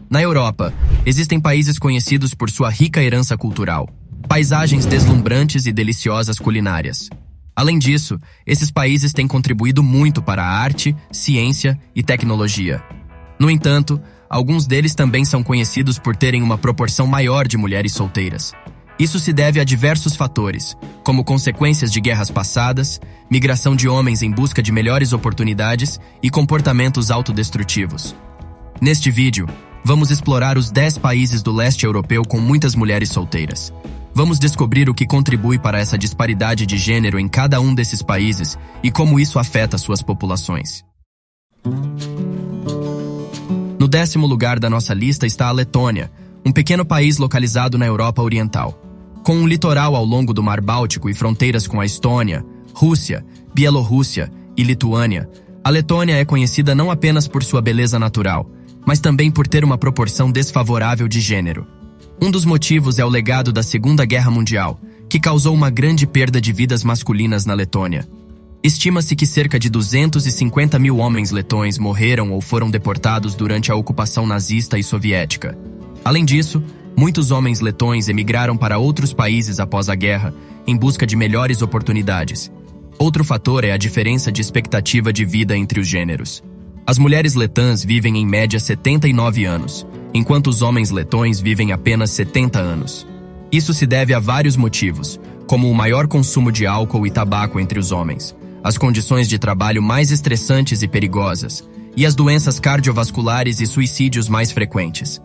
Na Europa, existem países conhecidos por sua rica herança cultural, paisagens deslumbrantes e deliciosas culinárias. Além disso, esses países têm contribuído muito para a arte, ciência e tecnologia. No entanto, alguns deles também são conhecidos por terem uma proporção maior de mulheres solteiras. Isso se deve a diversos fatores, como consequências de guerras passadas, migração de homens em busca de melhores oportunidades e comportamentos autodestrutivos. Neste vídeo, vamos explorar os 10 países do leste europeu com muitas mulheres solteiras. Vamos descobrir o que contribui para essa disparidade de gênero em cada um desses países e como isso afeta suas populações. No 10º lugar da nossa lista está a Letônia, um pequeno país localizado na Europa Oriental. Com um litoral ao longo do Mar Báltico e fronteiras com a Estônia, Rússia, Bielorrússia e Lituânia, a Letônia é conhecida não apenas por sua beleza natural, mas também por ter uma proporção desfavorável de gênero. Um dos motivos é o legado da Segunda Guerra Mundial, que causou uma grande perda de vidas masculinas na Letônia. Estima-se que cerca de 250 mil homens letões morreram ou foram deportados durante a ocupação nazista e soviética. Além disso, muitos homens letões emigraram para outros países após a guerra, em busca de melhores oportunidades. Outro fator é a diferença de expectativa de vida entre os gêneros. As mulheres letãs vivem em média 79 anos, enquanto os homens letões vivem apenas 70 anos. Isso se deve a vários motivos, como o maior consumo de álcool e tabaco entre os homens, as condições de trabalho mais estressantes e perigosas, e as doenças cardiovasculares e suicídios mais frequentes.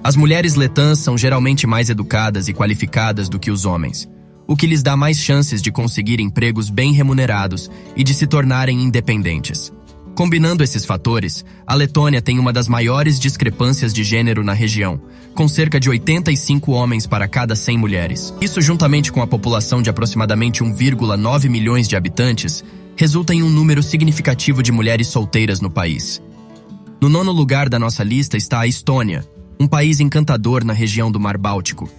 As mulheres letãs são geralmente mais educadas e qualificadas do que os homens, o que lhes dá mais chances de conseguir empregos bem remunerados e de se tornarem independentes. Combinando esses fatores, a Letônia tem uma das maiores discrepâncias de gênero na região, com cerca de 85 homens para cada 100 mulheres. Isso, juntamente com a população de aproximadamente 1,9 milhões de habitantes, resulta em um número significativo de mulheres solteiras no país. No 9º lugar da nossa lista está a Estônia, um país encantador na região do Mar Báltico.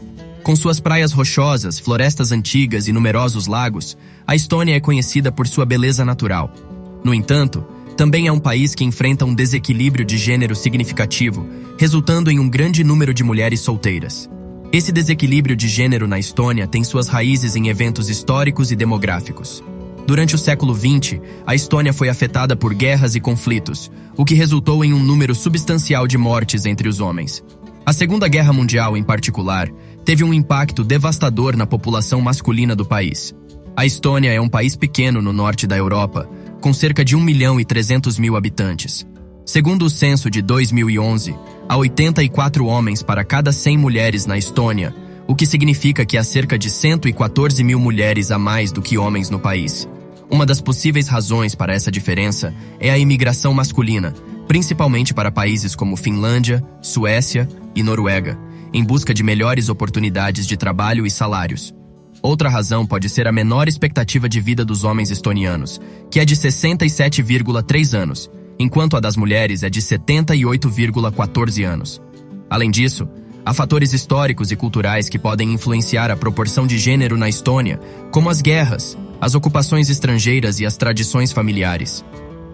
Com suas praias rochosas, florestas antigas e numerosos lagos, a Estônia é conhecida por sua beleza natural. No entanto, também é um país que enfrenta um desequilíbrio de gênero significativo, resultando em um grande número de mulheres solteiras. Esse desequilíbrio de gênero na Estônia tem suas raízes em eventos históricos e demográficos. Durante o século XX, a Estônia foi afetada por guerras e conflitos, o que resultou em um número substancial de mortes entre os homens. A Segunda Guerra Mundial, em particular, teve um impacto devastador na população masculina do país. A Estônia é um país pequeno no norte da Europa, com cerca de 1.300.000 habitantes. Segundo o censo de 2011, há 84 homens para cada 100 mulheres na Estônia, o que significa que há cerca de 114 mil mulheres a mais do que homens no país. Uma das possíveis razões para essa diferença é a imigração masculina, principalmente para países como Finlândia, Suécia e Noruega, em busca de melhores oportunidades de trabalho e salários. Outra razão pode ser a menor expectativa de vida dos homens estonianos, que é de 67,3 anos, enquanto a das mulheres é de 78,14 anos. Além disso, há fatores históricos e culturais que podem influenciar a proporção de gênero na Estônia, como as guerras, as ocupações estrangeiras e as tradições familiares.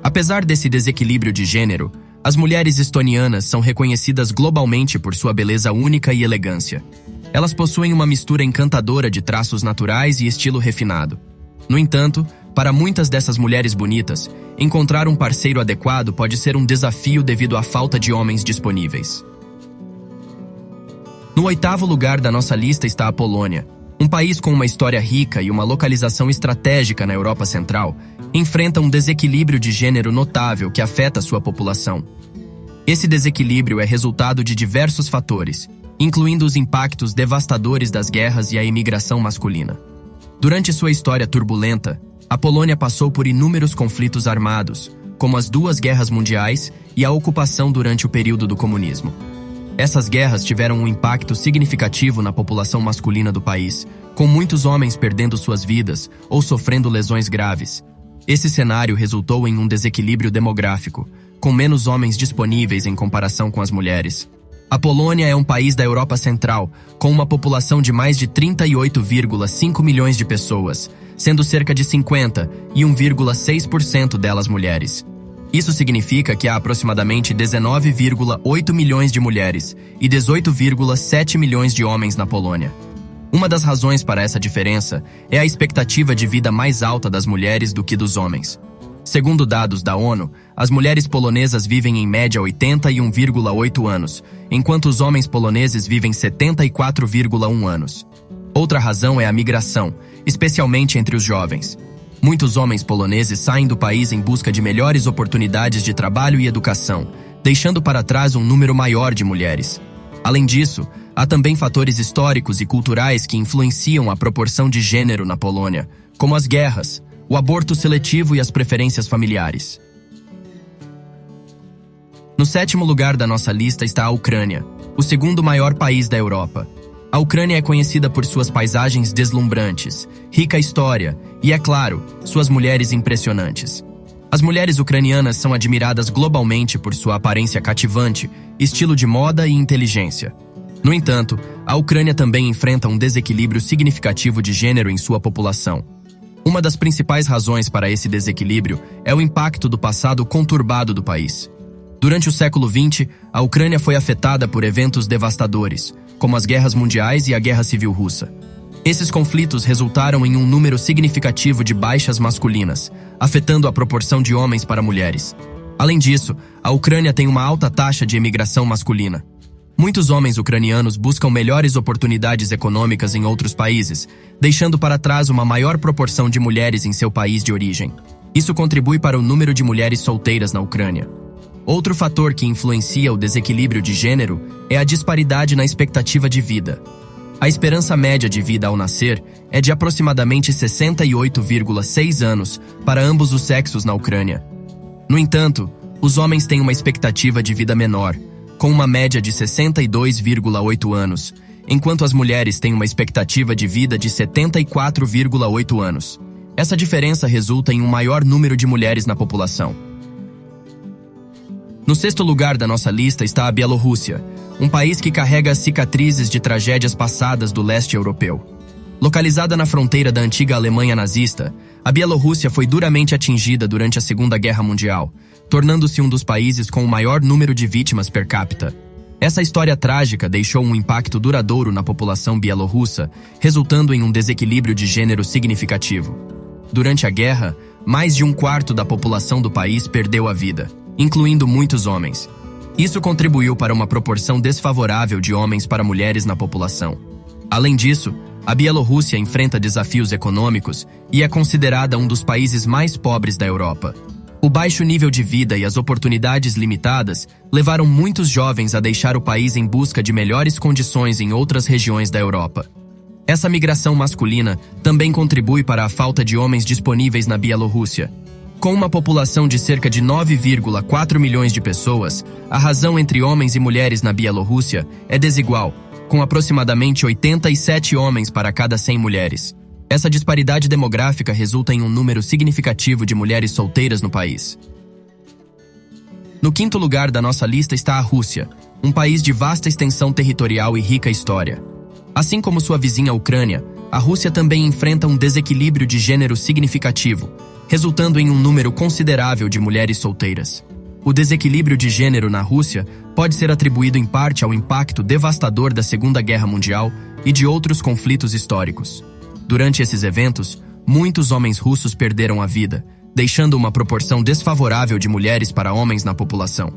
Apesar desse desequilíbrio de gênero, as mulheres estonianas são reconhecidas globalmente por sua beleza única e elegância. Elas possuem uma mistura encantadora de traços naturais e estilo refinado. No entanto, para muitas dessas mulheres bonitas, encontrar um parceiro adequado pode ser um desafio devido à falta de homens disponíveis. No 8º lugar da nossa lista está a Polônia, um país com uma história rica e uma localização estratégica na Europa Central, enfrenta um desequilíbrio de gênero notável que afeta sua população. Esse desequilíbrio é resultado de diversos fatores, incluindo os impactos devastadores das guerras e a imigração masculina. Durante sua história turbulenta, a Polônia passou por inúmeros conflitos armados, como as 2 guerras mundiais e a ocupação durante o período do comunismo. Essas guerras tiveram um impacto significativo na população masculina do país, com muitos homens perdendo suas vidas ou sofrendo lesões graves. Esse cenário resultou em um desequilíbrio demográfico, com menos homens disponíveis em comparação com as mulheres. A Polônia é um país da Europa Central, com uma população de mais de 38,5 milhões de pessoas, sendo cerca de 50,6% delas mulheres. Isso significa que há aproximadamente 19,8 milhões de mulheres e 18,7 milhões de homens na Polônia. Uma das razões para essa diferença é a expectativa de vida mais alta das mulheres do que dos homens. Segundo dados da ONU, as mulheres polonesas vivem em média 81,8 anos, enquanto os homens poloneses vivem 74,1 anos. Outra razão é a migração, especialmente entre os jovens. Muitos homens poloneses saem do país em busca de melhores oportunidades de trabalho e educação, deixando para trás um número maior de mulheres. Além disso, há também fatores históricos e culturais que influenciam a proporção de gênero na Polônia, como as guerras, o aborto seletivo e as preferências familiares. No 7º lugar da nossa lista está a Ucrânia, o segundo maior país da Europa. A Ucrânia é conhecida por suas paisagens deslumbrantes, rica história e, é claro, suas mulheres impressionantes. As mulheres ucranianas são admiradas globalmente por sua aparência cativante, estilo de moda e inteligência. No entanto, a Ucrânia também enfrenta um desequilíbrio significativo de gênero em sua população. Uma das principais razões para esse desequilíbrio é o impacto do passado conturbado do país. Durante o século XX, a Ucrânia foi afetada por eventos devastadores, como as guerras mundiais e a Guerra Civil Russa. Esses conflitos resultaram em um número significativo de baixas masculinas, afetando a proporção de homens para mulheres. Além disso, a Ucrânia tem uma alta taxa de imigração masculina. Muitos homens ucranianos buscam melhores oportunidades econômicas em outros países, deixando para trás uma maior proporção de mulheres em seu país de origem. Isso contribui para o número de mulheres solteiras na Ucrânia. Outro fator que influencia o desequilíbrio de gênero é a disparidade na expectativa de vida. A esperança média de vida ao nascer é de aproximadamente 68,6 anos para ambos os sexos na Ucrânia. No entanto, os homens têm uma expectativa de vida menor, com uma média de 62,8 anos, enquanto as mulheres têm uma expectativa de vida de 74,8 anos. Essa diferença resulta em um maior número de mulheres na população. No 6º lugar da nossa lista está a Bielorrússia, um país que carrega as cicatrizes de tragédias passadas do leste europeu. Localizada na fronteira da antiga Alemanha nazista, a Bielorrússia foi duramente atingida durante a Segunda Guerra Mundial, tornando-se um dos países com o maior número de vítimas per capita. Essa história trágica deixou um impacto duradouro na população bielorrussa, resultando em um desequilíbrio de gênero significativo. Durante a guerra, mais de um quarto da população do país perdeu a vida, incluindo muitos homens. Isso contribuiu para uma proporção desfavorável de homens para mulheres na população. Além disso, a Bielorrússia enfrenta desafios econômicos e é considerada um dos países mais pobres da Europa. O baixo nível de vida e as oportunidades limitadas levaram muitos jovens a deixar o país em busca de melhores condições em outras regiões da Europa. Essa migração masculina também contribui para a falta de homens disponíveis na Bielorrússia. Com uma população de cerca de 9,4 milhões de pessoas, a razão entre homens e mulheres na Bielorrússia é desigual, com aproximadamente 87 homens para cada 100 mulheres. Essa disparidade demográfica resulta em um número significativo de mulheres solteiras no país. No 5º lugar da nossa lista está a Rússia, um país de vasta extensão territorial e rica história. Assim como sua vizinha Ucrânia, a Rússia também enfrenta um desequilíbrio de gênero significativo, resultando em um número considerável de mulheres solteiras. O desequilíbrio de gênero na Rússia pode ser atribuído em parte ao impacto devastador da Segunda Guerra Mundial e de outros conflitos históricos. Durante esses eventos, muitos homens russos perderam a vida, deixando uma proporção desfavorável de mulheres para homens na população.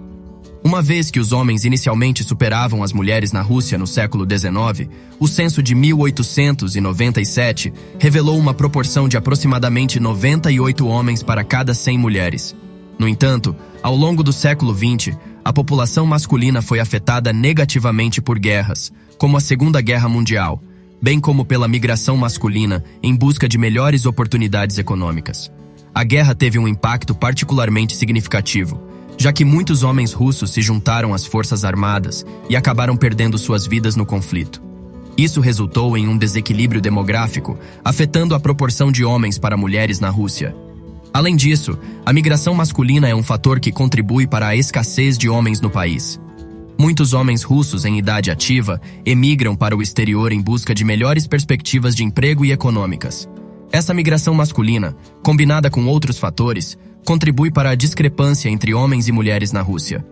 Uma vez que os homens inicialmente superavam as mulheres na Rússia no século XIX, o censo de 1897 revelou uma proporção de aproximadamente 98 homens para cada 100 mulheres. No entanto, ao longo do século XX, a população masculina foi afetada negativamente por guerras, como a Segunda Guerra Mundial, bem como pela migração masculina em busca de melhores oportunidades econômicas. A guerra teve um impacto particularmente significativo, já que muitos homens russos se juntaram às forças armadas e acabaram perdendo suas vidas no conflito. Isso resultou em um desequilíbrio demográfico, afetando a proporção de homens para mulheres na Rússia. Além disso, a migração masculina é um fator que contribui para a escassez de homens no país. Muitos homens russos em idade ativa emigram para o exterior em busca de melhores perspectivas de emprego e econômicas. Essa migração masculina, combinada com outros fatores, contribui para a discrepância entre homens e mulheres na Rússia.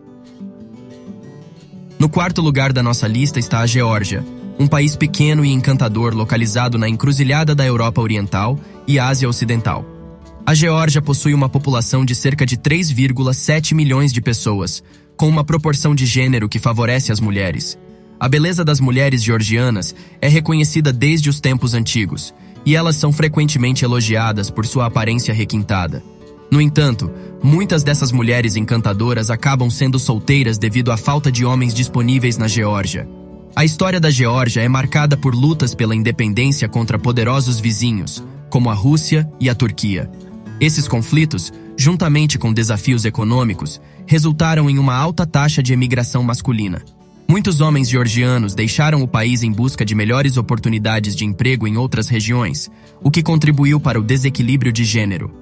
No quarto lugar da nossa lista está a Geórgia, um país pequeno e encantador localizado na encruzilhada da Europa Oriental e Ásia Ocidental. A Geórgia possui uma população de cerca de 3,7 milhões de pessoas, com uma proporção de gênero que favorece as mulheres. A beleza das mulheres georgianas é reconhecida desde os tempos antigos, e elas são frequentemente elogiadas por sua aparência requintada. No entanto, muitas dessas mulheres encantadoras acabam sendo solteiras devido à falta de homens disponíveis na Geórgia. A história da Geórgia é marcada por lutas pela independência contra poderosos vizinhos, como a Rússia e a Turquia. Esses conflitos, juntamente com desafios econômicos, resultaram em uma alta taxa de emigração masculina. Muitos homens georgianos deixaram o país em busca de melhores oportunidades de emprego em outras regiões, o que contribuiu para o desequilíbrio de gênero.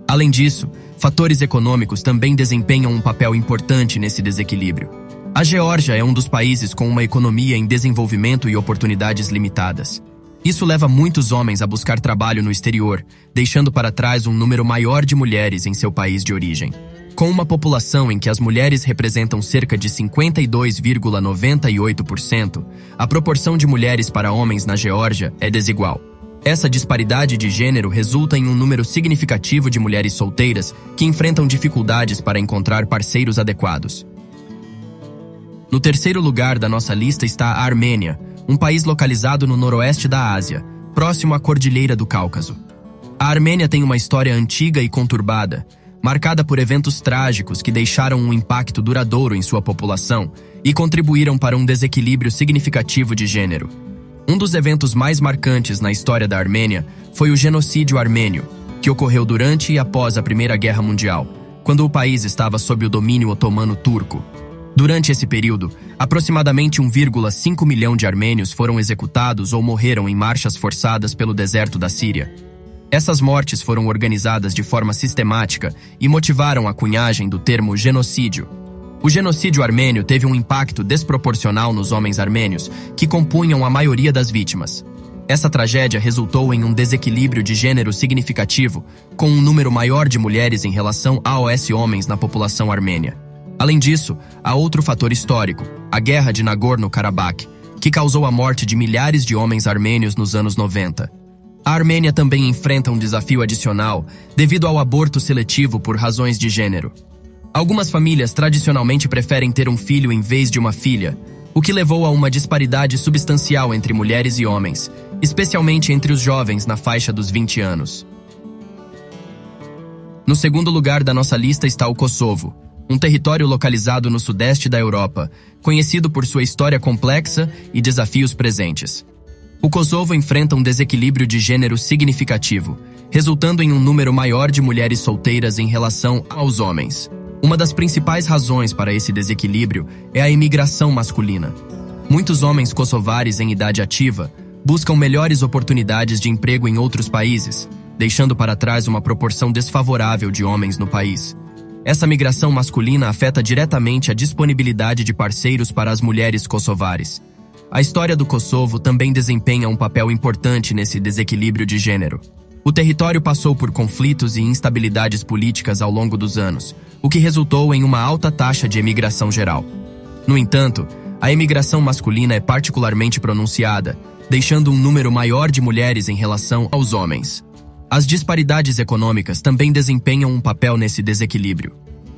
Além disso, fatores econômicos também desempenham um papel importante nesse desequilíbrio. A Geórgia é um dos países com uma economia em desenvolvimento e oportunidades limitadas. Isso leva muitos homens a buscar trabalho no exterior, deixando para trás um número maior de mulheres em seu país de origem. Com uma população em que as mulheres representam cerca de 52,98%, a proporção de mulheres para homens na Geórgia é desigual. Essa disparidade de gênero resulta em um número significativo de mulheres solteiras que enfrentam dificuldades para encontrar parceiros adequados. No terceiro lugar da nossa lista está a Armênia, um país localizado no noroeste da Ásia, próximo à Cordilheira do Cáucaso. A Armênia tem uma história antiga e conturbada, marcada por eventos trágicos que deixaram um impacto duradouro em sua população e contribuíram para um desequilíbrio significativo de gênero. Um dos eventos mais marcantes na história da Armênia foi o genocídio armênio, que ocorreu durante e após a Primeira Guerra Mundial, quando o país estava sob o domínio otomano turco. Durante esse período, aproximadamente 1,5 milhão de armênios foram executados ou morreram em marchas forçadas pelo deserto da Síria. Essas mortes foram organizadas de forma sistemática e motivaram a cunhagem do termo genocídio. O genocídio armênio teve um impacto desproporcional nos homens armênios, que compunham a maioria das vítimas. Essa tragédia resultou em um desequilíbrio de gênero significativo, com um número maior de mulheres em relação aos homens na população armênia. Além disso, há outro fator histórico, a Guerra de Nagorno-Karabakh, que causou a morte de milhares de homens armênios nos anos 90. A Armênia também enfrenta um desafio adicional devido ao aborto seletivo por razões de gênero. Algumas famílias tradicionalmente preferem ter um filho em vez de uma filha, o que levou a uma disparidade substancial entre mulheres e homens, especialmente entre os jovens na faixa dos 20 anos. No segundo lugar da nossa lista está o Kosovo, um território localizado no sudeste da Europa, conhecido por sua história complexa e desafios presentes. O Kosovo enfrenta um desequilíbrio de gênero significativo, resultando em um número maior de mulheres solteiras em relação aos homens. Uma das principais razões para esse desequilíbrio é a imigração masculina. Muitos homens kosovares em idade ativa buscam melhores oportunidades de emprego em outros países, deixando para trás uma proporção desfavorável de homens no país. Essa migração masculina afeta diretamente a disponibilidade de parceiros para as mulheres kosovares. A história do Kosovo também desempenha um papel importante nesse desequilíbrio de gênero. O território passou por conflitos e instabilidades políticas ao longo dos anos, o que resultou em uma alta taxa de emigração geral. No entanto, a emigração masculina é particularmente pronunciada, deixando um número maior de mulheres em relação aos homens. As disparidades econômicas também desempenham um papel nesse desequilíbrio.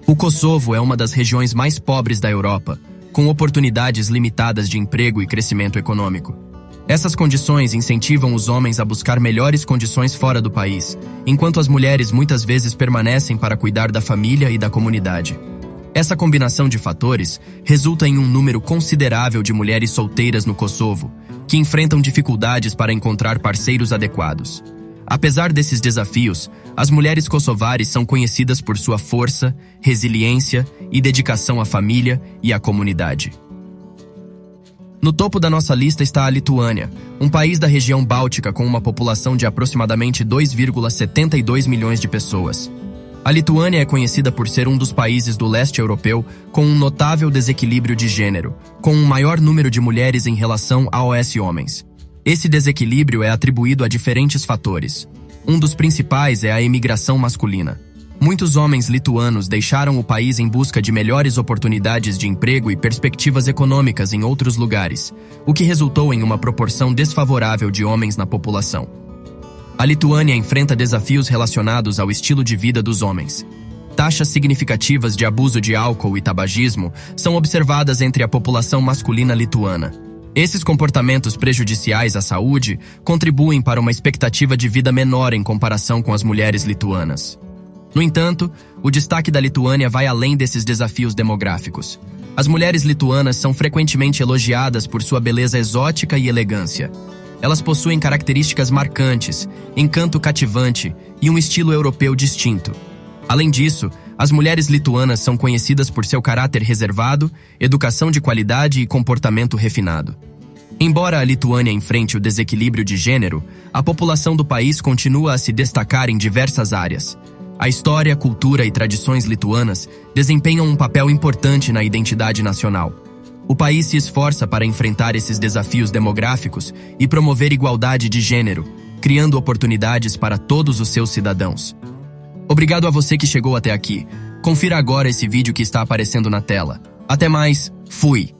O Kosovo é uma das regiões mais pobres da Europa, com oportunidades limitadas de emprego e crescimento econômico. Essas condições incentivam os homens a buscar melhores condições fora do país, enquanto as mulheres muitas vezes permanecem para cuidar da família e da comunidade. Essa combinação de fatores resulta em um número considerável de mulheres solteiras no Kosovo, que enfrentam dificuldades para encontrar parceiros adequados. Apesar desses desafios, as mulheres kosovares são conhecidas por sua força, resiliência e dedicação à família e à comunidade. No topo da nossa lista está a Lituânia, um país da região báltica com uma população de aproximadamente 2,72 milhões de pessoas. A Lituânia é conhecida por ser um dos países do leste europeu com um notável desequilíbrio de gênero, com um maior número de mulheres em relação aos homens. Esse desequilíbrio é atribuído a diferentes fatores. Um dos principais é a imigração masculina. Muitos homens lituanos deixaram o país em busca de melhores oportunidades de emprego e perspectivas econômicas em outros lugares, o que resultou em uma proporção desfavorável de homens na população. A Lituânia enfrenta desafios relacionados ao estilo de vida dos homens. Taxas significativas de abuso de álcool e tabagismo são observadas entre a população masculina lituana. Esses comportamentos prejudiciais à saúde contribuem para uma expectativa de vida menor em comparação com as mulheres lituanas. No entanto, o destaque da Lituânia vai além desses desafios demográficos. As mulheres lituanas são frequentemente elogiadas por sua beleza exótica e elegância. Elas possuem características marcantes, encanto cativante e um estilo europeu distinto. Além disso, as mulheres lituanas são conhecidas por seu caráter reservado, educação de qualidade e comportamento refinado. Embora a Lituânia enfrente o desequilíbrio de gênero, a população do país continua a se destacar em diversas áreas. A história, cultura e tradições lituanas desempenham um papel importante na identidade nacional. O país se esforça para enfrentar esses desafios demográficos e promover igualdade de gênero, criando oportunidades para todos os seus cidadãos. Obrigado a você que chegou até aqui. Confira agora esse vídeo que está aparecendo na tela. Até mais, fui!